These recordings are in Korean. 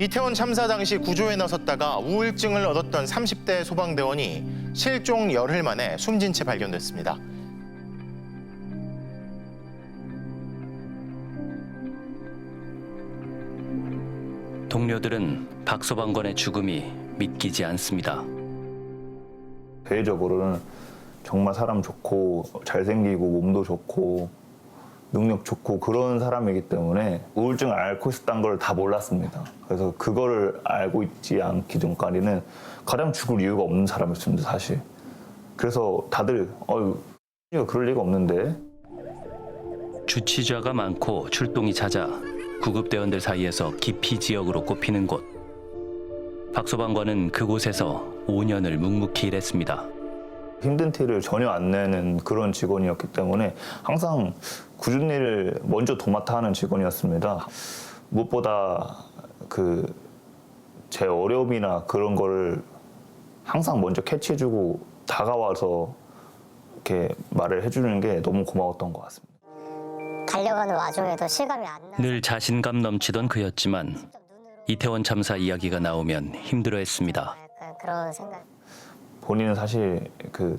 이태원 참사 당시 구조에 나섰다가 우울증을 얻었던 30대 소방대원이 실종 열흘 만에 숨진 채 발견됐습니다. 동료들은 박 소방관의 죽음이 믿기지 않습니다. 대외적으로는 정말 사람 좋고 잘생기고 몸도 좋고 능력 좋고 그런 사람이기 때문에 우울증을 앓고 있었다는 걸 다 몰랐습니다. 그래서 그거를 알고 있지 않기 전까지는 가장 죽을 이유가 없는 사람이었습니다, 사실. 그래서 다들 그럴 리가 없는데. 주치자가 많고 출동이 잦아 구급대원들 사이에서 기피 지역으로 꼽히는 곳. 박 소방관은 그곳에서 5년을 묵묵히 일했습니다. 힘든 티를 전혀 안 내는 그런 직원이었기 때문에 항상 굳은 일을 먼저 도맡아 하는 직원이었습니다. 무엇보다 제 어려움이나 그런 거를 항상 먼저 캐치해주고 다가와서 이렇게 말을 해주는 게 너무 고마웠던 것 같습니다. 달려가는 와중에도 실감이 안 나. 늘 자신감 넘치던 그였지만 이태원 참사 이야기가 나오면 힘들어했습니다. 약간 그런 생각. 본인은 사실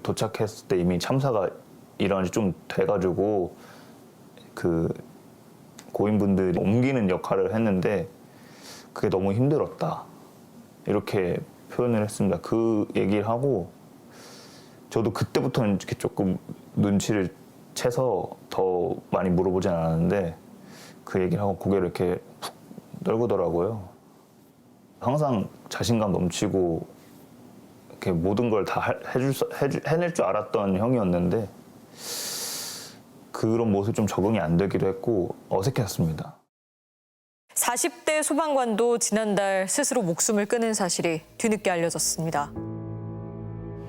도착했을 때 이미 참사가 일어난 지 좀 돼가지고 고인분들 옮기는 역할을 했는데 그게 너무 힘들었다. 이렇게 표현을 했습니다. 그 얘기를 하고 저도 그때부터는 이렇게 조금 눈치를 채서 더 많이 물어보진 않았는데 그 얘기를 하고 고개를 이렇게 푹 떨구더라고요. 항상 자신감 넘치고 이렇게 모든 걸 다 해낼 줄 알았던 형이었는데 그런 모습이 좀 적응이 안 되기도 했고 어색했습니다. 40대 소방관도 지난달 스스로 목숨을 끊은 사실이 뒤늦게 알려졌습니다.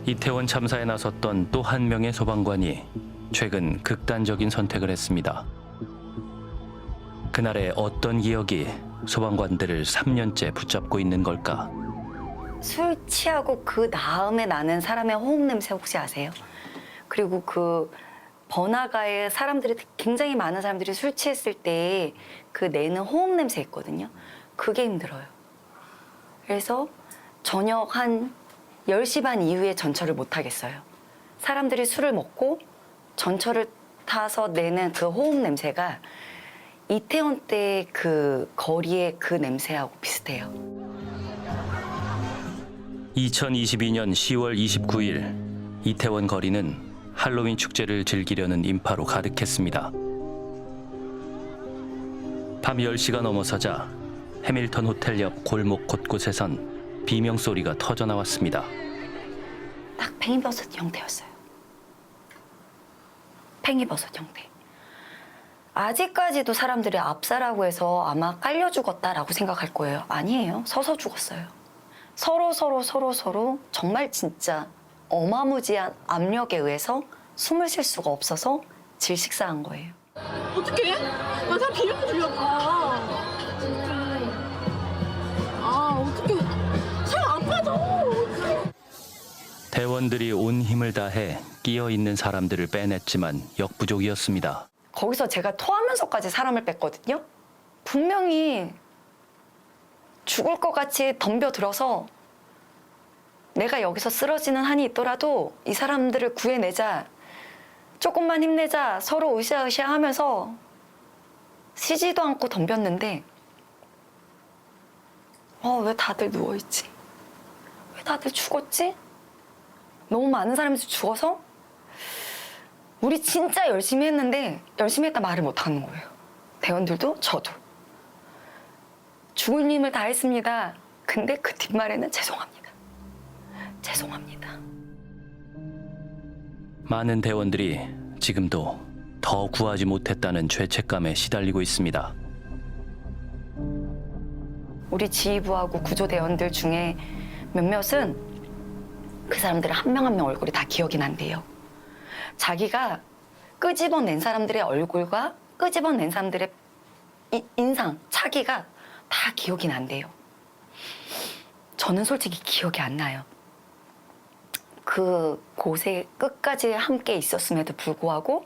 이태원 참사에 나섰던 또 한 명의 소방관이 최근 극단적인 선택을 했습니다. 그날의 어떤 기억이 소방관들을 3년째 붙잡고 있는 걸까? 술 취하고 그 다음에 나는 사람의 호흡 냄새 혹시 아세요? 그리고 그 번화가에 굉장히 많은 사람들이 술 취했을 때 그 내는 호흡 냄새 있거든요. 그게 힘들어요. 그래서 저녁 한 10시 반 이후에 전철을 못 타겠어요. 사람들이 술을 먹고 전철을 타서 내는 그 호흡 냄새가 이태원 때 그 거리의 그 냄새하고 비슷해요. 2022년 10월 29일 이태원 거리는 할로윈 축제를 즐기려는 인파로 가득했습니다. 밤 10시가 넘어서자 해밀턴 호텔 옆 골목 곳곳에선 비명소리가 터져나왔습니다. 딱 팽이버섯 형태였어요. 팽이버섯 형태. 아직까지도 사람들이 압사라고 해서 아마 깔려 죽었다라고 생각할 거예요. 아니에요. 서서 죽었어요. 서로 정말 진짜 어마무지한 압력에 의해서 숨을 쉴 수가 없어서 질식사한 거예요. 어떡해? 나 사람 비명 들려봐. 어떡해. 살 안 빠져. 대원들이 온 힘을 다해 끼어 있는 사람들을 빼냈지만 역부족이었습니다. 거기서 제가 토하면서까지 사람을 뺐거든요. 분명히 죽을 것 같이 덤벼들어서 내가 여기서 쓰러지는 한이 있더라도 이 사람들을 구해내자, 조금만 힘내자, 서로 으쌰으쌰 하면서 쉬지도 않고 덤볐는데 왜 다들 누워있지? 왜 다들 죽었지? 너무 많은 사람이 죽어서 우리 진짜 열심히 했는데 열심히 했다 말을 못하는 거예요. 대원들도 저도. 죽을 힘을 다했습니다. 근데 그 뒷말에는 죄송합니다. 죄송합니다. 많은 대원들이 지금도 더 구하지 못했다는 죄책감에 시달리고 있습니다. 우리 지휘부하고 구조대원들 중에 몇몇은 그 사람들의 한 명 한 명 얼굴이 다 기억이 난대요. 자기가 끄집어낸 사람들의 얼굴과 끄집어낸 사람들의 인상, 차기가 다 기억이 난대요. 저는 솔직히 기억이 안 나요. 그 곳에 끝까지 함께 있었음에도 불구하고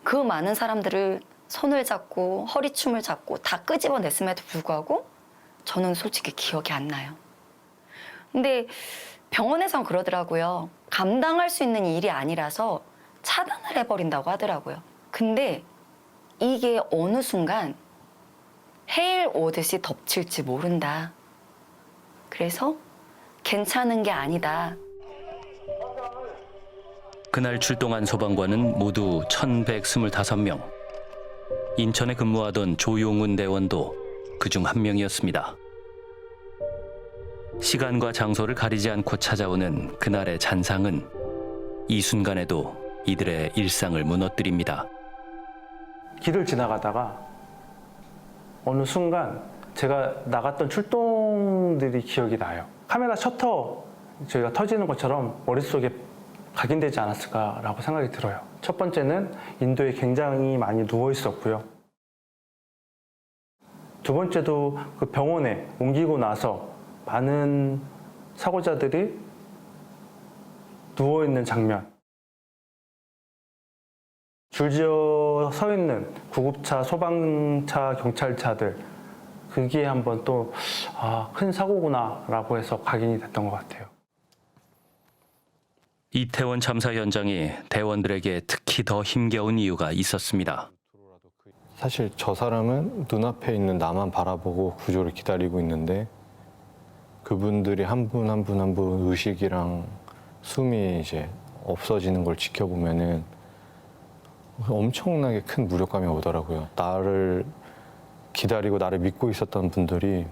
그 많은 사람들을 손을 잡고 허리춤을 잡고 다 끄집어냈음에도 불구하고 저는 솔직히 기억이 안 나요. 근데 병원에선 그러더라고요. 감당할 수 있는 일이 아니라서 차단을 해버린다고 하더라고요. 근데 이게 어느 순간 해일 오듯이 덮칠지 모른다. 그래서 괜찮은 게 아니다. 그날 출동한 소방관은 모두 1,125명. 인천에 근무하던 조용훈 대원도 그중 한 명이었습니다. 시간과 장소를 가리지 않고 찾아오는 그날의 잔상은 이 순간에도 이들의 일상을 무너뜨립니다. 길을 지나가다가 어느 순간 제가 나갔던 출동들이 기억이 나요. 카메라 셔터 저희가 터지는 것처럼 머릿속에 각인되지 않았을까라고 생각이 들어요. 첫 번째는 인도에 굉장히 많이 누워 있었고요. 두 번째도 그 병원에 옮기고 나서 많은 사고자들이 누워 있는 장면. 줄지어 서 있는 구급차, 소방차, 경찰차들. 그게 한번 또 큰 사고구나라고 해서 각인이 됐던 것 같아요. 이태원 참사 현장이 대원들에게 특히 더 힘겨운 이유가 있었습니다. 사실 저 사람은 눈앞에 있는 나만 바라보고 구조를 기다리고 있는데 그분들이 한 분 한 분 한 분 의식이랑 숨이 이제 없어지는 걸 지켜보면은 엄청나게 큰 무력감이 오더라고요. 나를 기다리고 나를 믿고 있었던 분들이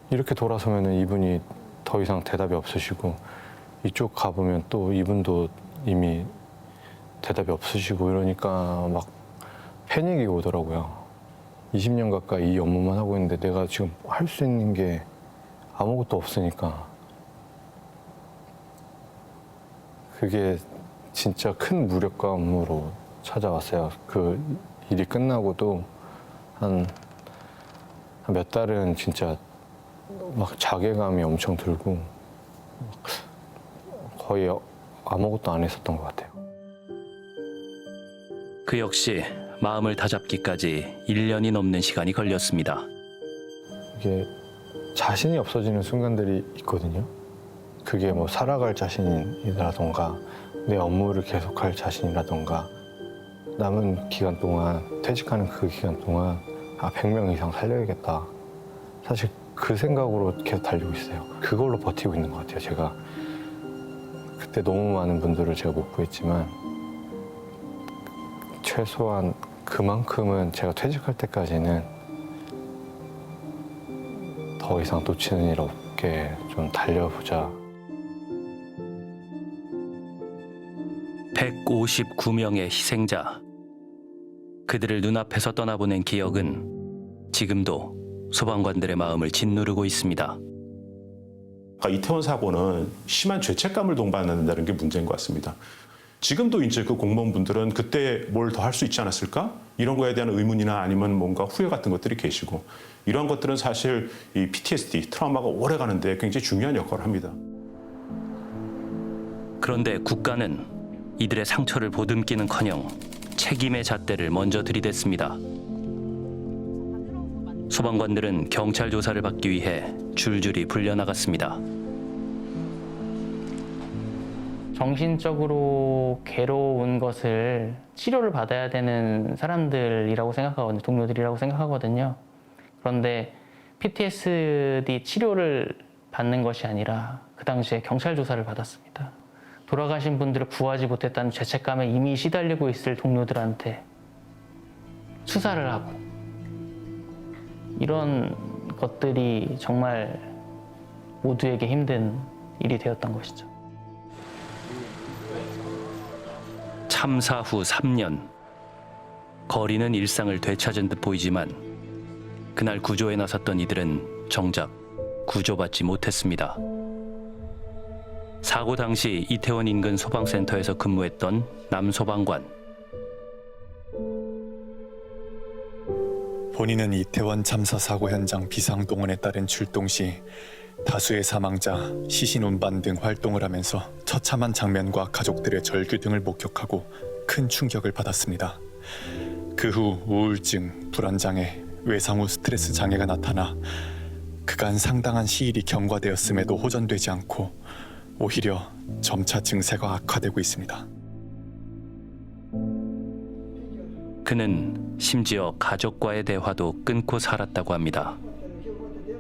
이렇게 돌아서면은 이분이 더 이상 대답이 없으시고 이쪽 가보면 또 이분도 이미 대답이 없으시고 이러니까 막 패닉이 오더라고요. 20년 가까이 이 업무만 하고 있는데 내가 지금 할 수 있는 게 아무것도 없으니까 그게 진짜 큰 무력감으로 찾아왔어요. 그 일이 끝나고도 한 몇 달은 진짜 막 자괴감이 엄청 들고 거의 아무것도 안 했었던 것 같아요. 그 역시 마음을 다잡기까지 1년이 넘는 시간이 걸렸습니다. 이게 자신이 없어지는 순간들이 있거든요. 그게 뭐 살아갈 자신이라던가 내 업무를 계속할 자신이라던가 남은 기간 동안 퇴직하는 그 기간 동안 100명 이상 살려야겠다. 사실 그 생각으로 계속 달리고 있어요. 그걸로 버티고 있는 것 같아요. 제가 그때 너무 많은 분들을 제가 못 구했지만 최소한 그만큼은 제가 퇴직할 때까지는 더 이상 놓치는 일 없게 좀 달려보자. 159명의 희생자. 그들을 눈앞에서 떠나보낸 기억은 지금도 소방관들의 마음을 짓누르고 있습니다. 이태원 사고는 심한 죄책감을 동반한다는 게 문제인 것 같습니다. 지금도 이제 그 공무원분들은 그때 뭘 더 할 수 있지 않았을까? 이런 거에 대한 의문이나 아니면 뭔가 후회 같은 것들이 계시고 이런 것들은 사실 이 PTSD, 트라우마가 오래 가는데 굉장히 중요한 역할을 합니다. 그런데 국가는 이들의 상처를 보듬기는커녕 책임의 잣대를 먼저 들이댔습니다. 소방관들은 경찰 조사를 받기 위해 줄줄이 불려나갔습니다. 정신적으로 괴로운 것을 치료를 받아야 되는 사람들이라고 생각하거든요. 동료들이라고 생각하거든요. 그런데 PTSD 치료를 받는 것이 아니라 그 당시에 경찰 조사를 받았습니다. 돌아가신 분들을 구하지 못했다는 죄책감에 이미 시달리고 있을 동료들한테 수사를 하고 이런 것들이 정말 모두에게 힘든 일이 되었던 것이죠. 참사 후 3년. 거리는 일상을 되찾은 듯 보이지만 그날 구조에 나섰던 이들은 정작 구조받지 못했습니다. 사고 당시 이태원 인근 소방센터에서 근무했던 남 소방관. 본인은 이태원 참사 사고 현장 비상동원에 따른 출동 시 다수의 사망자, 시신 운반 등 활동을 하면서 처참한 장면과 가족들의 절규 등을 목격하고 큰 충격을 받았습니다. 그 후 우울증, 불안장애, 외상 후 스트레스 장애가 나타나 그간 상당한 시일이 경과되었음에도 호전되지 않고 오히려 점차 증세가 악화되고 있습니다. 그는 심지어 가족과의 대화도 끊고 살았다고 합니다.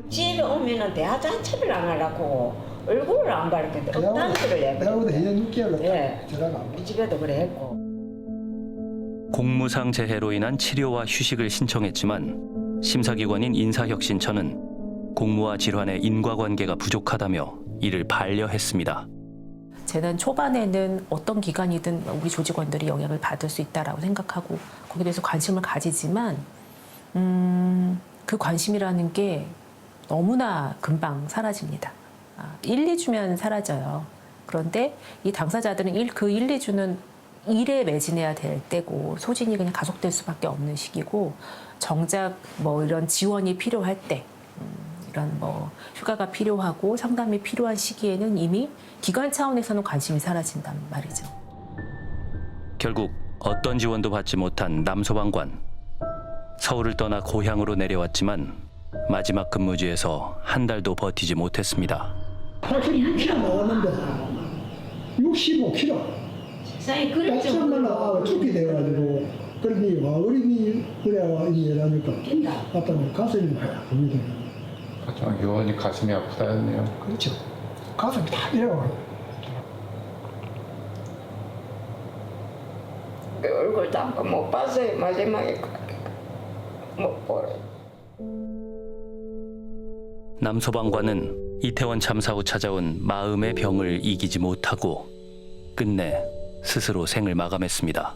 집에 오면은 대화 자체를 안 하려고 얼굴을 안 바르는데 어떤 소리를 해? 대화보다 2년 6개월 예. 들어가. 우리 집에도 그래 했고. 공무상 재해로 인한 치료와 휴식을 신청했지만 심사기관인 인사혁신처는 공무와 질환의 인과관계가 부족하다며 이를 반려했습니다. 재난 초반에는 어떤 기관이든 우리 조직원들이 영향을 받을 수 있다라고 생각하고 거기에 대해서 관심을 가지지만 그 관심이라는 게 너무나 금방 사라집니다. 1, 2주면 사라져요. 그런데 이 당사자들은 그 1, 2주는 일에 매진해야 될 때고 소진이 그냥 가속될 수밖에 없는 시기고 정작 뭐 이런 지원이 필요할 때 이런 뭐 휴가가 필요하고 상담이 필요한 시기에는 이미 기관 차원에서는 관심이 사라진단 말이죠. 결국 어떤 지원도 받지 못한 남소방관. 서울을 떠나 고향으로 내려왔지만 마지막 근무지에서 한 달도 버티지 못했습니다. 혈압이 한 킬로 나왔는데 65kg. 세상에 그럴 정도로 죽게 돼가지고 그러니 와 어린이 그래야 일하니까 아빠는 가슴이 많이 아픕니다. 하지만 요원이 가슴이 아프다였네요. 그렇죠. 가슴이 다 내려가요. 얼굴도 한 번 못 봤어요. 마지막에 못 보래. 남소방관은 이태원 참사 후 찾아온 마음의 병을 이기지 못하고 끝내 스스로 생을 마감했습니다.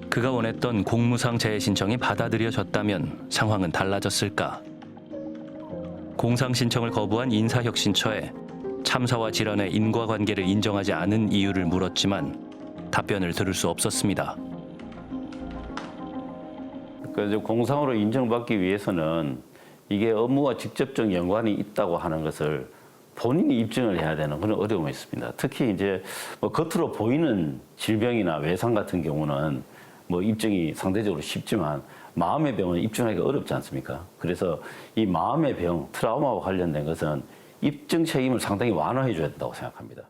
그가 원했던 공무상 재해 신청이 받아들여졌다면 상황은 달라졌을까? 공상 신청을 거부한 인사혁신처에 참사와 질환의 인과관계를 인정하지 않은 이유를 물었지만 답변을 들을 수 없었습니다. 그러니까 공상으로 인정받기 위해서는 이게 업무와 직접적 연관이 있다고 하는 것을 본인이 입증을 해야 되는 그런 어려움이 있습니다. 특히 이제 뭐 겉으로 보이는 질병이나 외상 같은 경우는 뭐 입증이 상대적으로 쉽지만 마음의 병은 입증하기가 어렵지 않습니까? 그래서 이 마음의 병, 트라우마와 관련된 것은 입증 책임을 상당히 완화해 줘야 된다고 생각합니다.